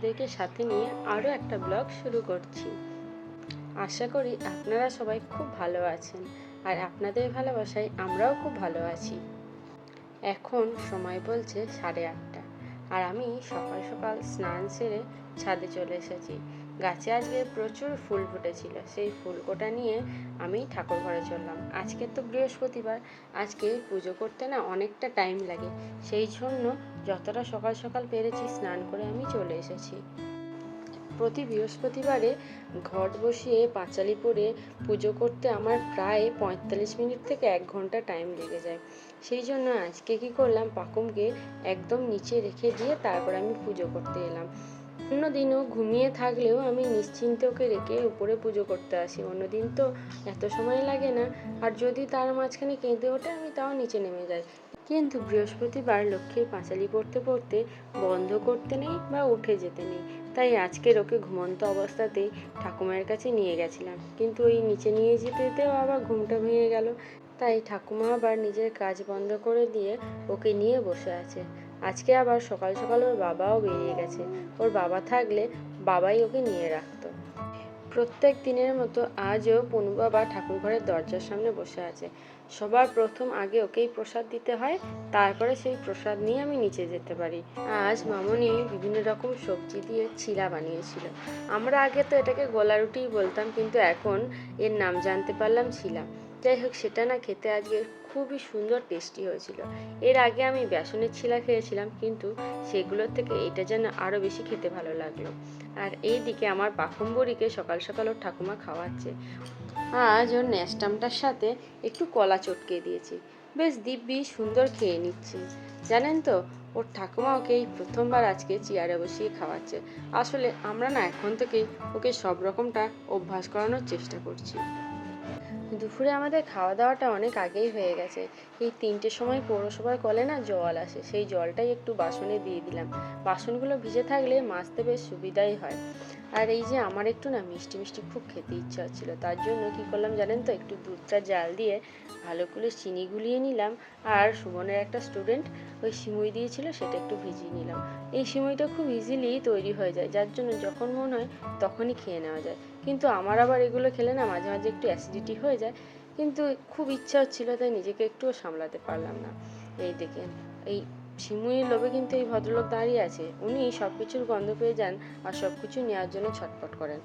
আপনাদেরকে সাথে নিয়ে আরও একটা ব্লগ শুরু করছি। আশা করি আপনারা সবাই খুব ভালো আছেন, আর আপনাদের ভালোবাসায় আমরাও খুব ভালো আছি। এখন সময় বলছে 8:30, আর আমি সকাল সকাল স্নান সেরে ছাদে চলে এসেছি। গাছে আজকে প্রচুর ফুল ফুটেছিল, সেই ফুলকোটা নিয়ে আমি ঠাকুর ঘরে চললাম। আজকে তো বৃহস্পতিবার, আজকে পুজো করতে না অনেকটা টাইম লাগে, সেই জন্য যতটা সকাল সকাল পেরেছি স্নান করে আমি চলে এসেছি। প্রতি বৃহস্পতিবারে ঘট বসিয়ে পাঁচালি পরে পুজো করতে আমার প্রায় 45 মিনিট থেকে 1 ঘন্টা টাইম লেগে যায়। সেই জন্য আজকে কি করলাম, পাকুমকে একদম নিচে রেখে দিয়ে তারপর আমি পুজো করতে এলাম। অন্যদিনও ঘুমিয়ে থাকলেও আমি নিশ্চিন্তে ওকে রেখে উপরে পুজো করতে আসি। অন্যদিন তো এত সময় লাগে না, আর যদি তার মাঝখানে কেঁদে ওঠে আমি তাও নিচে নেমে যাই। কিন্তু বৃহস্পতিবার লক্ষ্মীর পাঁচালি পড়তে পড়তে বন্ধ করতে নেই বা উঠে যেতে নেই, তাই আজকের ওকে ঘুমন্ত অবস্থাতেই ঠাকুমার কাছে নিয়ে গেছিলাম। কিন্তু ওই নিচে নিয়ে যেতেও আবার ঘুমটা ভেঙে গেল, তাই ঠাকুমা আবার নিজের কাজ বন্ধ করে দিয়ে ওকে নিয়ে বসে আছে। আজকে আবার সকাল সকাল ওর বাবাও বেরিয়ে গেছে। ওর বাবা থাকলে বাবাই ওকে নিয়ে রাখতো। প্রত্যেক দিনের মতো আজও পনু বাবা ঠাকুর ঘরের দরজার সামনে বসে আছে। সবার প্রথম আগে ওকেই প্রসাদ দিতে হয়, তারপরে সেই প্রসাদ নিয়ে আমি নিচে যেতে পারি। আজ মামনি বিভিন্ন রকম সবজি দিয়ে চিলা বানিয়েছিল। আমরা আগে তো এটাকে গোলা রুটিই বলতাম, কিন্তু এখন এর নাম জানতে পারলাম চিলা। যাই হোক, সেটা না খেতে আজকে খুবই সুন্দর টেস্টি হয়েছিল। এর আগে আমি বেসনের চিলা খেয়েছিলাম, কিন্তু সেগুলোর থেকে এটা যেন আরও বেশি খেতে ভালো লাগলো। আর এই দিকে আমার পাকুম্বরিকে সকাল সকাল ওর ঠাকুমা খাওয়াচ্ছে। আজ ওর ন্যাস্টামটার সাথে একটু কলা চটকে দিয়েছি, বেশ দিব্যি সুন্দর খেয়ে নিচ্ছে। জানেন তো, ওর ঠাকুমা ওকে এই প্রথমবার আজকে চেয়ারে বসিয়ে খাওয়াচ্ছে। আসলে আমরা না এখন থেকেই ওকে সব রকমটা অভ্যাস করানোর চেষ্টা করছি। দুপুরে আমাদের খাওয়া দাওয়াটা অনেক আগেই হয়ে গেছে। এই 3টের সময় পৌরসভার কলে না জল আসে, সেই জলটাই একটু বাসনে দিয়ে দিলাম। বাসনগুলো ভিজে থাকলে মাজতে বেশ সুবিধাই হয়। আর এই যে আমার একটু না মিষ্টি মিষ্টি খুব খেতে ইচ্ছা হচ্ছিলো, তার জন্য কি করলাম জানেন তো, একটু দুধটা জাল দিয়ে ভালো করে চিনি গুলিয়ে নিলাম। আর সুমনের একটা স্টুডেন্ট ওই সিমুই দিয়েছিল, সেটা একটু ভিজিয়ে নিলাম। এই সিমুইটা খুব ইজিলি তৈরি হয়ে যায়, যার জন্য যখন মন হয় তখনই খেয়ে নেওয়া যায়। কিন্তু আমার আবার এগুলো খেলে না মাঝে মাঝে একটু অ্যাসিডিটি হয়ে যায়, কিন্তু খুব ইচ্ছা হচ্ছিল তাই নিজেকে একটুও সামলাতে পারলাম না। এই দেখেন, এই সিমুইয়ের লোভে কিন্তু এই ভদ্রলোক দাঁড়িয়ে আছে। উনি সব কিছুর গন্ধ পেয়ে যান আর সব কিছু নেওয়ার জন্য ছটফট করেন।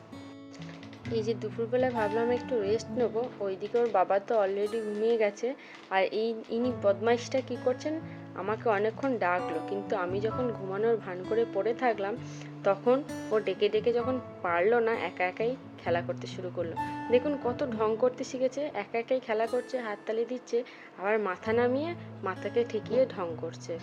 এই যে দুপুরবেলায় ভাবলাম একটু রেস্ট নেবো, ওইদিকে ওর বাবা তো অলরেডি ঘুমিয়ে গেছে। আর ইনি বদমাইশটা কি করছেন, আমাকে অনেকক্ষণ ডাকলো, কিন্তু আমি যখন ঘুমানোর ভান করে পড়ে থাকলাম, তখন ও ডেকে ডেকে যখন পারলো না, একা একাই খেলা করতে শুরু করলো। দেখুন কত ঢং করতে শিখেছে, একা একাই খেলা করছে, হাততালি দিচ্ছে, আবার মাথা নামিয়ে মাথাকে ঠেকিয়ে ঢং করছে।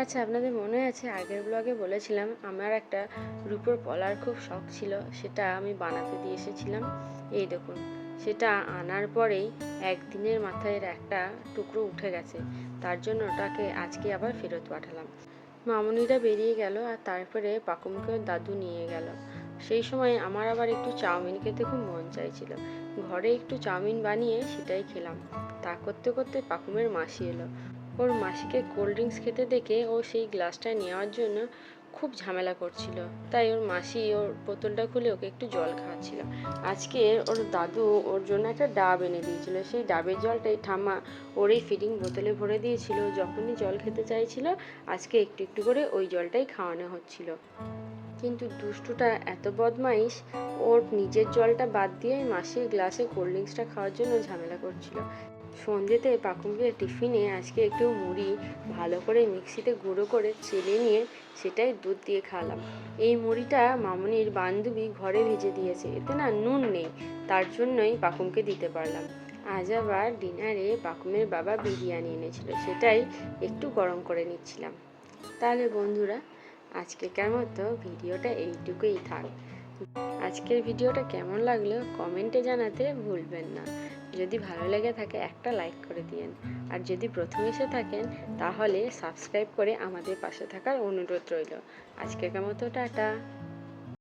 আচ্ছা, আপনাদের মনে আছে আগের ব্লগে বলেছিলাম আমার একটা রূপোর পলার খুব শখ ছিল, সেটা আমি বানাতে দিয়ে এসেছিলাম। এই দেখুন, সেটা আনার পরেই একদিনের মাথায় একটা টুকরো উঠে গেছে, তার জন্য ওটাকে আজকে আবার ফেরত পাঠালাম। মামুনিরা বেরিয়ে গেল, আর তারপরে পাকুমকে দাদু নিয়ে গেল। সেই সময় আমার আবার একটু চাউমিন খেতে খুব মন চাইছিল। ঘরে একটু চাউমিন বানিয়ে সেটাই খেলাম। তা করতে করতে পাকুমের মাসি এলো। ওর মাসিকে কোল্ড ড্রিঙ্কস খেতে দেখে ও সেই গ্লাসটা নেওয়ার জন্য খুব ঝামেলা করছিল, তাই ওর মাসি ওর বোতলটা খুলে ওকে একটু জল খাওয়াচ্ছিল। আজকে ওর দাদু ওর জন্য একটা ডাব এনে দিয়েছিল, সেই ডাবের জলটাই ঠাম্মা ওর এই ফিডিং বোতলে ভরে দিয়েছিল। যখনই জল খেতে চাইছিল আজকে একটু একটু করে ওই জলটাই খাওয়ানো হচ্ছিল। কিন্তু দুষ্টুটা এত বদমাইশ, ওর নিজের জলটা বাদ দিয়ে মাসির গ্লাসে কোল্ড ড্রিঙ্কসটা খাওয়ার জন্য ঝামেলা করছিল। সন্ধ্যেতে পাকুমকে টিফিনে আজকে একটু মুড়ি ভালো করে মিক্সিতে গুঁড়ো করে চেলে নিয়ে সেটাই দুধ দিয়ে খাওয়ালাম। এই মুড়িটা মামনির বান্ধবী ঘরে ভেজে দিয়েছে, এতে না নুন নেই, তার জন্যই পাকুমকে দিতে পারলাম। আজ আবার ডিনারে বাকুমের বাবা বিরিয়ানি এনেছিল, সেটাই একটু গরম করে নিচ্ছিলাম। তাহলে বন্ধুরা, আজকেকার মতো ভিডিওটা এইটুকুই থাক। আজকের ভিডিওটা কেমন লাগলো কমেন্টে জানাতে ভুলবেন না। যদি ভালো লেগে থাকে একটা লাইক করে দিয়েন, আর যদি প্রথম এসে থাকেন তাহলে সাবস্ক্রাইব করে আমাদের পাশে থাকার অনুরোধ রইল। আজকের মতো টাটা।